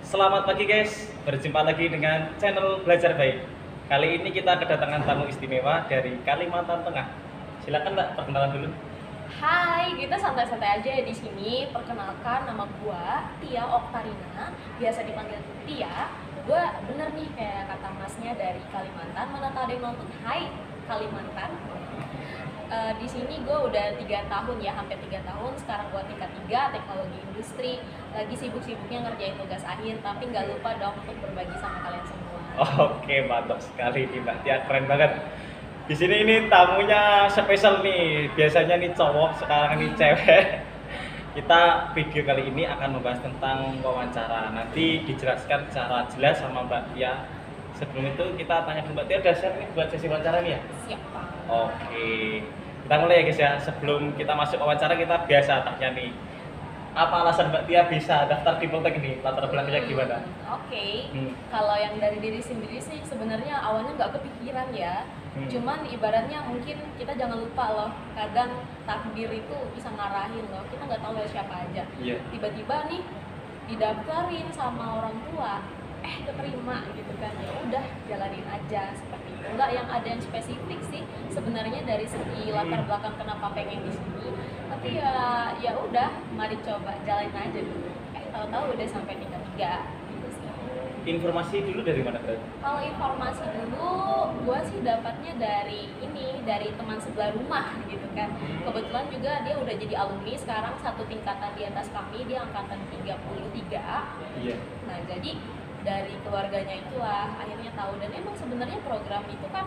Selamat pagi guys, berjumpa lagi dengan channel Belajar Baik. Kali ini kita kedatangan tamu istimewa dari Kalimantan Tengah. Silakan Mbak, perkenalan dulu. Hai, kita santai-santai aja ya di sini. Perkenalkan, nama gua Tia Oktarina, biasa dipanggil Tia. Gua bener nih kayak kata masnya dari Kalimantan. Mana tau ada yang nonton? Hai, Kalimantan. Di sini gue udah 3 tahun ya, hampir 3 tahun. Sekarang gue tingkat 3 teknologi industri. Lagi sibuk-sibuknya ngerjain tugas akhir, tapi nggak lupa dong untuk berbagi sama kalian semua. Oke, mantap sekali nih Mbak Tia, keren banget. Di sini ini tamunya spesial nih. Biasanya nih cowok, sekarang ini cewek. Kita video kali ini akan membahas tentang wawancara. Nanti dijelaskan secara jelas sama Mbak Tia. Sebelum itu kita tanya ke Mbak Tia, udah siap nih buat sesi wawancara nih ya? Siap, Pak. Oke, kita mulai ya guys ya. Sebelum kita masuk wawancara, kita biasa tanya nih, apa alasan Mbak Tia bisa daftar di Poltek ini? Latar belakangnya gimana? Oke. Hmm. Kalau yang dari diri sendiri sih sebenarnya awalnya nggak kepikiran ya. Cuman ibaratnya mungkin kita jangan lupa loh, kadang takdir itu bisa ngarahin loh. Kita nggak tahu ya siapa aja. Iya. Tiba-tiba nih didaftarin sama orang tua, keterima gitu kan. Ya udah jalanin aja seperti itu. Nggak yang ada yang spesifik sih sebenarnya dari segi latar belakang kenapa pengen di sini. Tapi ya udah, mari coba jalanin aja dulu. Tahu-tahu udah sampai tingkat 3 gitu sih. Informasi dulu dari mana berarti? Kalau informasi dulu, gue sih dapatnya dari teman sebelah rumah gitu kan. Kebetulan juga dia udah jadi alumni sekarang, satu tingkatan di atas kami, dia angkatan 33. Iya. Nah jadi dari keluarganya itulah akhirnya tahu, dan emang sebenarnya program itu kan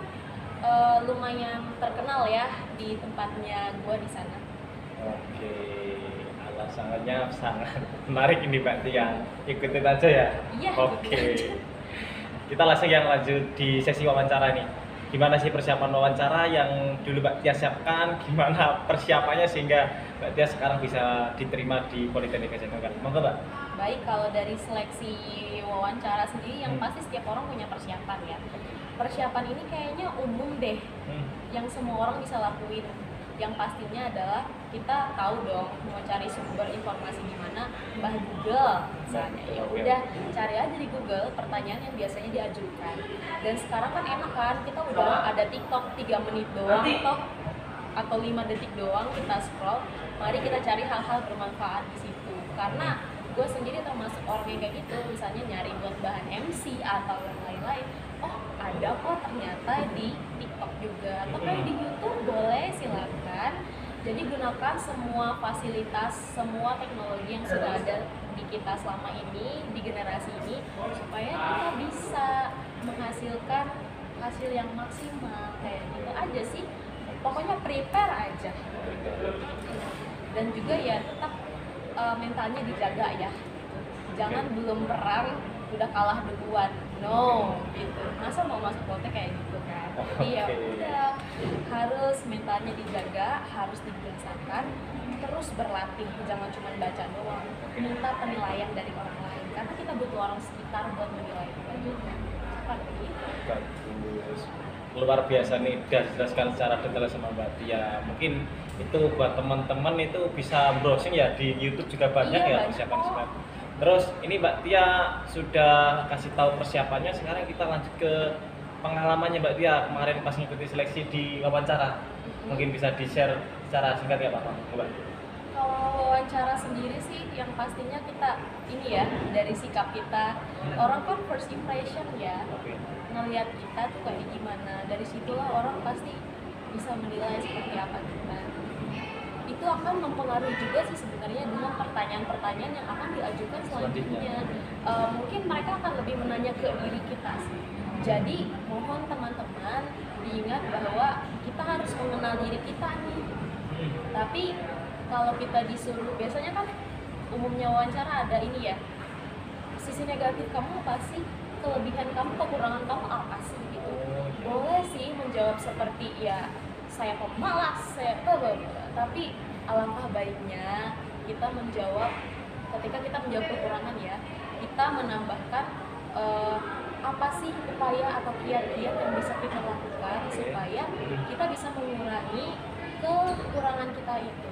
lumayan terkenal ya di tempatnya gue di sana. Oke, alasannya sangat menarik ini Mbak Tia. Ikutin aja ya. Iya, Oke. ikutin aja. Kita langsung yang lanjut di sesi wawancara nih. Gimana sih persiapan wawancara yang dulu Mbak Tia siapkan? Gimana persiapannya sehingga Mbak Tia sekarang bisa diterima di Politeknik Kesehatan? Monggo Mbak. Baik, kalau dari seleksi wawancara sendiri yang pasti setiap orang punya persiapan ya. Persiapan ini kayaknya umum deh, yang semua orang bisa lakuin. Yang pastinya adalah kita tahu dong mau cari sumber informasi di mana, Mbah Google misalnya. Ya udah cari aja di Google pertanyaan yang biasanya diajukan. Dan sekarang kan enak kan, kita udah ada TikTok 3 menit doang atau 5 detik doang kita scroll. Mari kita cari hal-hal bermanfaat di situ. Karena gue sendiri termasuk orang yang kayak gitu, misalnya nyari buat bahan MC atau yang lain-lain. Oh, ada kok ternyata di TikTok juga, atau kayak di YouTube, boleh silakan. Jadi gunakan semua fasilitas, semua teknologi yang sudah ada di kita selama ini, di generasi ini, supaya kita bisa menghasilkan hasil yang maksimal. Kayak gitu aja sih, pokoknya prepare aja. Dan juga ya tetap mentalnya dijaga ya, jangan belum perang udah kalah duluan, no gitu. Masa mau masuk Poltek kayak gitu kan? Jadi ya udah, harus mentalnya dijaga, harus dibiasakan, terus berlatih, jangan cuma baca doang, minta penilaian dari orang lain karena kita butuh orang sekitar buat menilai kita juga. Seperti itu. Bagus. Luar biasa nih, udah dijelaskan secara detail sama Mbak Tia. Mungkin itu buat teman-teman itu bisa browsing ya, di YouTube juga banyak ya persiapan. Terus ini Mbak Tia sudah kasih tahu persiapannya, sekarang kita lanjut ke pengalamannya Mbak Tia kemarin pas ngikuti seleksi di wawancara. Mungkin bisa di-share secara singkat ya Pak? Mbak. Kalau wawancara sendiri sih yang pastinya kita ini ya, dari sikap kita, orang kan first impression ya, ngelihat kita tuh kayak gimana, dari situlah orang pasti bisa menilai seperti apa kita. Itu akan mempengaruhi juga sih sebenarnya dengan pertanyaan-pertanyaan yang akan diajukan selanjutnya. Mungkin mereka akan lebih menanya ke diri kita sih. Jadi mohon teman-teman diingat bahwa kita harus mengenal diri kita nih. Tapi kalau kita disuruh, biasanya kan umumnya wawancara ada ini ya, sisi negatif kamu apa sih, kelebihan kamu, kekurangan kamu apa sih gitu. Boleh sih menjawab seperti ya saya pemalas, saya tapi alangkah baiknya kita menjawab, ketika kita menjawab kekurangan ya, kita menambahkan apa sih upaya atau kiat-kiat yang bisa kita lakukan supaya kita bisa mengurangi kekurangan kita itu.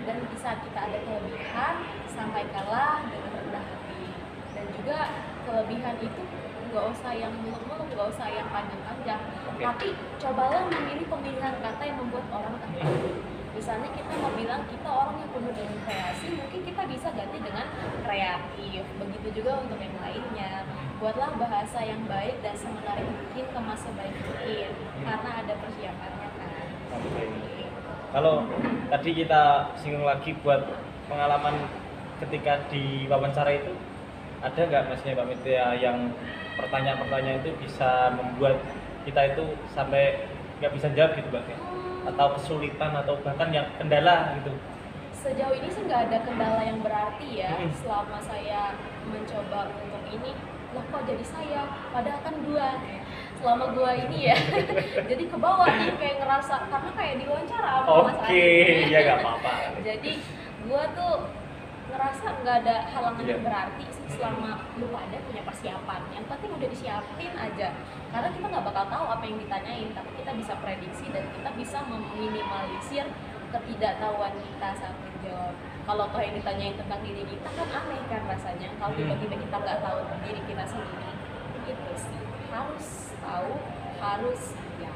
Dan di saat kita ada kelebihan, sampaikanlah dengan rendah hati. Dan juga juga kelebihan itu nggak usah yang muluk-muluk, nggak usah yang panjang-panjang, tapi cobalah memilih pemilihan kata yang membuat orang tertarik. Misalnya kita mau bilang kita orang yang penuh dengan kreasi, mungkin kita bisa ganti dengan kreatif. Begitu juga untuk yang lainnya. Buatlah bahasa yang baik dan semenarik mungkin, kemas sebaik mungkin, karena ada persiapannya kan. Kalau tadi kita singgung lagi buat pengalaman ketika di wawancara itu, ada nggak maksudnya Mbak Metia yang pertanyaan-pertanyaan itu bisa membuat kita itu sampai nggak bisa jawab gitu Mbak ya? Atau kesulitan atau bahkan yang kendala gitu? Sejauh ini sih nggak ada kendala yang berarti ya. Selama saya mencoba untuk ini, loh kok jadi saya, padahal kan gua. Selama gua ini ya, jadi ke bawah nih kayak ngerasa, karena kayak diwawancara sama Mas Adi. Ya nggak apa-apa. Jadi gua tuh ngerasa nggak ada halangan yang berarti sih selama lu pada punya persiapan. Yang penting udah disiapin aja, karena kita nggak bakal tahu apa yang ditanyain, tapi kita bisa prediksi dan kita bisa meminimalisir ketidaktahuan kita saat menjawab. Kalau toh yang ditanyain tentang diri kita kan aneh kan rasanya, kalau tiba-tiba kita nggak tahu diri kita sendiri. Itu sih harus tahu, harus ya.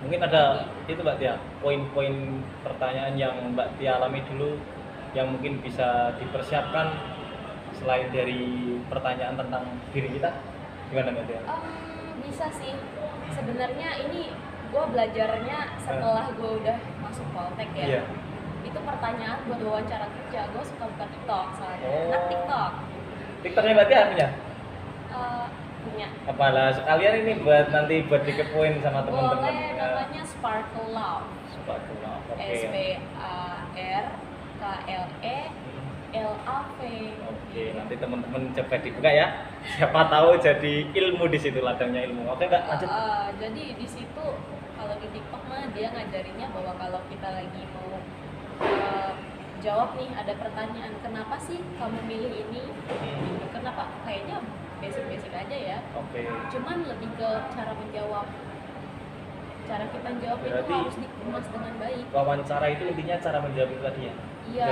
Mungkin ada itu Mbak Tia, poin-poin pertanyaan yang Mbak Tia alami dulu yang mungkin bisa dipersiapkan selain dari pertanyaan tentang diri kita, gimana Mbak Tia? Bisa sih, sebenarnya ini gue belajarnya setelah gue udah masuk Poltek ya. Itu pertanyaan buat wawancara kerja, gue suka buka TikTok soalnya. Anak TikTok. TikToknya Mbak Tia punya? Punya. Apalah sekalian ini buat nanti buat dikepoin sama teman-teman. Boleh, namanya Sparkle Love. Sparkle Love. SPARKLELAV. Oke, nanti teman-teman coba dibuka ya. Siapa tahu jadi ilmu di situ, ladangnya ilmu. Oke, Mbak, lanjut. Jadi di situ kalau di TikTok mah dia ngajarinnya bahwa kalau kita lagi mau jawab nih, ada pertanyaan, kenapa sih kamu milih ini? Gitu. Kenapa? Kayaknya basic-basic aja ya. Cuman lebih ke cara menjawab. Cara kita jawab itu harus dikemas dengan baik. Wawancara itu intinya cara menjawab itu tadi ya? Iya.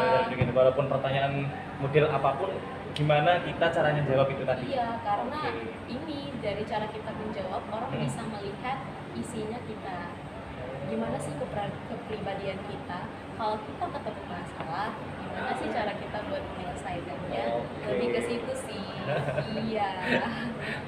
Walaupun pertanyaan model apapun, gimana kita caranya jawab itu tadi? Iya, karena ini dari cara kita menjawab, orang bisa melihat isinya kita. Gimana sih kepribadian kita? Kalau kita ketemu masalah, gimana sih cara kita buat menyelesaikannya? Lebih ke situ sih. Iya.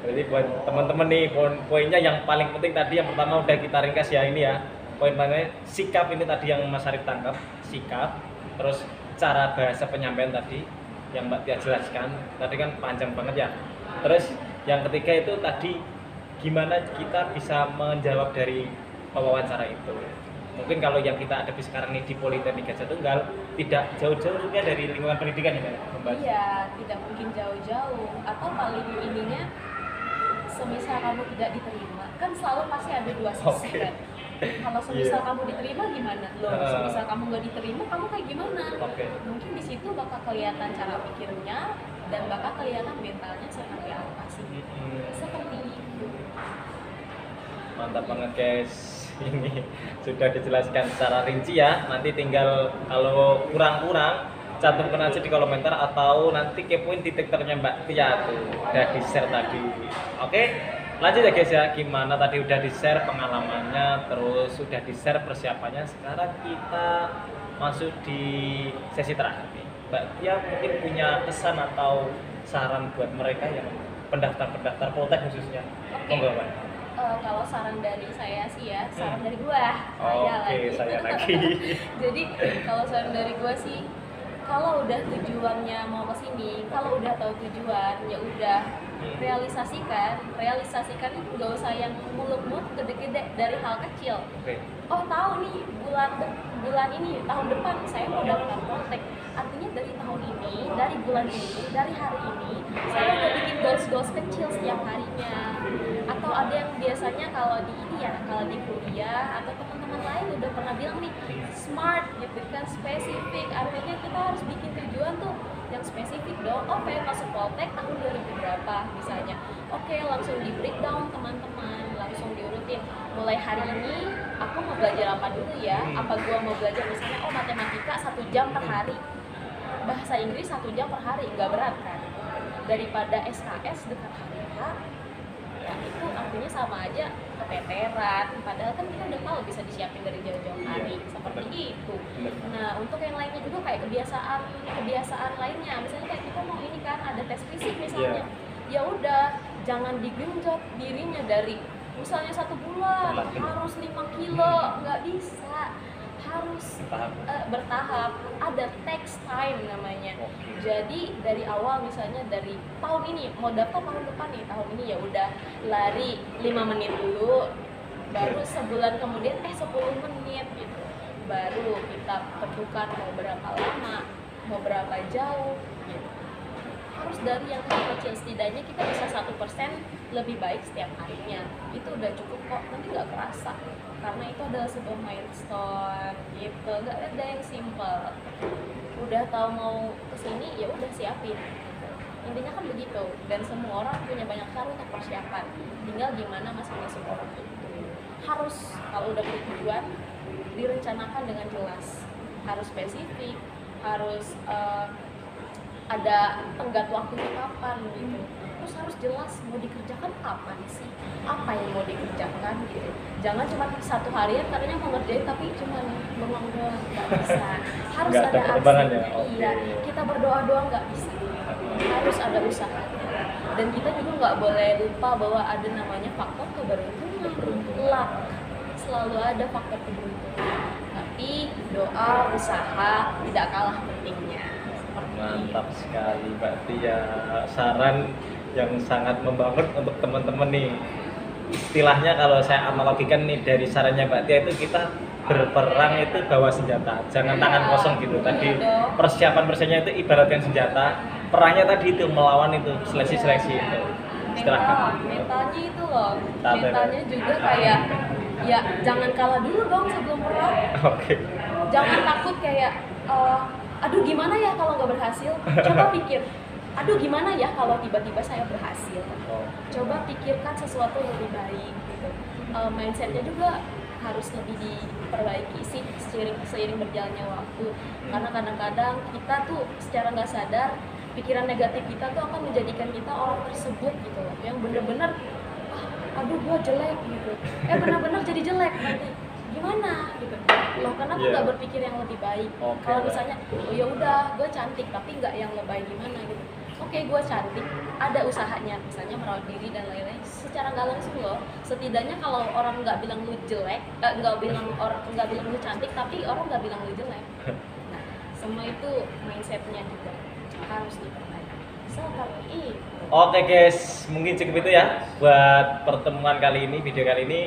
Jadi buat teman-teman nih, poin-poinnya yang paling penting tadi yang pertama udah kita ringkas ya ini ya. Poin-poinnya sikap ini tadi yang Mas Arif tangkap, sikap. Terus cara bahasa penyampaian tadi yang Mbak Tia jelaskan, tadi kan panjang banget ya. Terus yang ketiga itu tadi gimana kita bisa menjawab dari wawancara itu. Mungkin kalau yang kita hadapi sekarang ini di Politeknik Gajah Tunggal tidak jauh-jauh juga dari lingkungan pendidikan ya Mbak? Iya, tidak mungkin jauh-jauh. Atau paling ininya, semisal kamu tidak diterima, kan selalu pasti ada dua sisi kan. Kalau semisal kamu diterima gimana? Loh, semisal kamu nggak diterima, kamu kayak gimana? Mungkin di situ bakal kelihatan cara pikirnya dan bakal kelihatan mentalnya seperti apa sih. Seperti itu. Mantap banget guys. Ini sudah dijelaskan secara rinci ya. Nanti tinggal kalau kurang-kurang cantumkan aja di komentar atau nanti kepoin di Twitternya Mbak Tia tuh udah di share tadi. Oke, lanjut ya guys ya. Gimana tadi udah di share pengalamannya, terus sudah di share persiapannya. Sekarang kita masuk di sesi terakhir. Mbak Tia mungkin punya pesan atau saran buat mereka yang pendaftar Poltek khususnya. Monggo Mbak. Kalau saran dari saya sih ya, saran dari gua, saya lagi. Jadi kalau saran dari gua sih, kalau udah tujuannya mau ke sini, kalau udah tahu tujuan, ya udah realisasikan itu nggak usah yang muluk-muluk gede-gede dari hal kecil. Oh tahu nih bulan ini tahun depan saya mau daftar Poltek, artinya dari tahun ini, dari bulan ini, dari hari ini saya udah bikin goals kecil setiap harinya. Atau ada yang biasanya kalau di ini ya, kalau di kuliah atau teman-teman lain udah pernah bilang nih smart gitu kan, spesifik, artinya kita harus bikin tujuan tuh yang spesifik dong. Oke, masuk Poltek tahun 2000 berapa misalnya, oke langsung di breakdown teman-teman, langsung diurutin mulai hari ini aku mau belajar apa dulu ya, apa gua mau belajar misalnya matematika 1 jam per hari, bahasa Inggris 1 jam per hari, nggak berat kan. daripada SKS dekat hari H, ya itu artinya sama aja keteteran, padahal kan kita udah tahu bisa disiapin dari jauh-jauh hari, seperti itu. Nah, untuk yang lainnya juga kayak kebiasaan lainnya, misalnya kayak kita mau ini kan ada tes fisik misalnya, ya udah jangan digenjot dirinya dari misalnya 1 bulan harus 5 kilo, nggak bisa, harus bertahap, ada text time namanya. Jadi dari awal misalnya dari tahun ini mau daftar tahun depan nih, tahun ini ya udah lari 5 menit dulu, baru sebulan kemudian 10 menit gitu, baru kita tentukan mau berapa lama, mau berapa jauh gitu. Harus dari yang kecil, setidaknya kita bisa 1% lebih baik setiap harinya, itu udah cukup kok, nanti nggak kerasa karena itu adalah sebuah milestone gitu, nggak ada yang simple. Udah tahu mau kesini ya udah siapin gitu. Intinya kan begitu, dan semua orang punya banyak cara untuk persiapan, tinggal gimana masing-masing orang itu. Harus kalau udah punya tujuan direncanakan dengan jelas, harus spesifik, harus ada tenggat waktunya kapan gitu, terus harus jelas mau dikerjakan kapan sih, apa yang mau dikerjakan gitu. Jangan cuma 1 harian katanya mau ngerjain tapi cuma bengong doang, nggak bisa. Harus Nggak ada aksi. Iya, kita berdoa doang nggak bisa, harus ada usahanya. Dan kita juga nggak boleh lupa bahwa ada namanya faktor keberuntungan, luck, selalu ada faktor keberuntungan, tapi doa, usaha tidak kalah pentingnya. Mantap sekali Mbak Tia, saran yang sangat membangun untuk teman-teman nih. Istilahnya kalau saya analogikan nih dari sarannya Mbak Tia itu, kita berperang itu bawa senjata, jangan tangan kosong gitu. Tadi persiapan-persiapannya itu ibaratkan senjata, perangnya tadi itu melawan itu seleksi-seleksi itu. Mentalnya itu loh, mentalnya juga kayak ya jangan kalah dulu dong sebelum perang. Jangan takut kayak aduh gimana ya kalau nggak berhasil, coba pikir, aduh gimana ya kalau tiba-tiba saya berhasil. Coba pikirkan sesuatu yang lebih baik gitu. Mindsetnya juga harus lebih diperbaiki sih seiring berjalannya waktu, karena kadang-kadang kita tuh secara nggak sadar pikiran negatif kita tuh akan menjadikan kita orang tersebut gitu loh, yang bener-bener aduh gua jelek gitu, bener-bener jadi jelek nanti gimana gitu loh, karena tuh nggak berpikir yang lebih baik. Kalau misalnya oh ya udah gue cantik tapi nggak yang lebay gimana gitu, oke gue cantik, ada usahanya misalnya merawat diri dan lain-lain, secara nggak langsung loh, setidaknya kalau orang nggak bilang lu jelek, nggak bilang lu cantik, tapi orang nggak bilang lu jelek. Nah semua itu mindsetnya juga harus diperbaiki seperti itu. Oke guys, mungkin cukup itu ya buat pertemuan kali ini, video kali ini.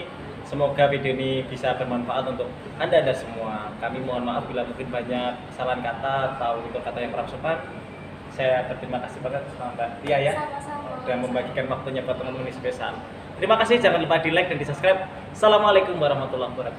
Semoga video ini bisa bermanfaat untuk Anda semua. Kami mohon maaf bila mungkin banyak kesalahan kata atau itu kata yang kurang sopan. Saya berterima kasih banget sama Mbak Tia ya, sudah membagikan waktunya buat teman-teman ini spesial. Terima kasih, jangan lupa di like dan di subscribe. Assalamualaikum warahmatullahi wabarakatuh.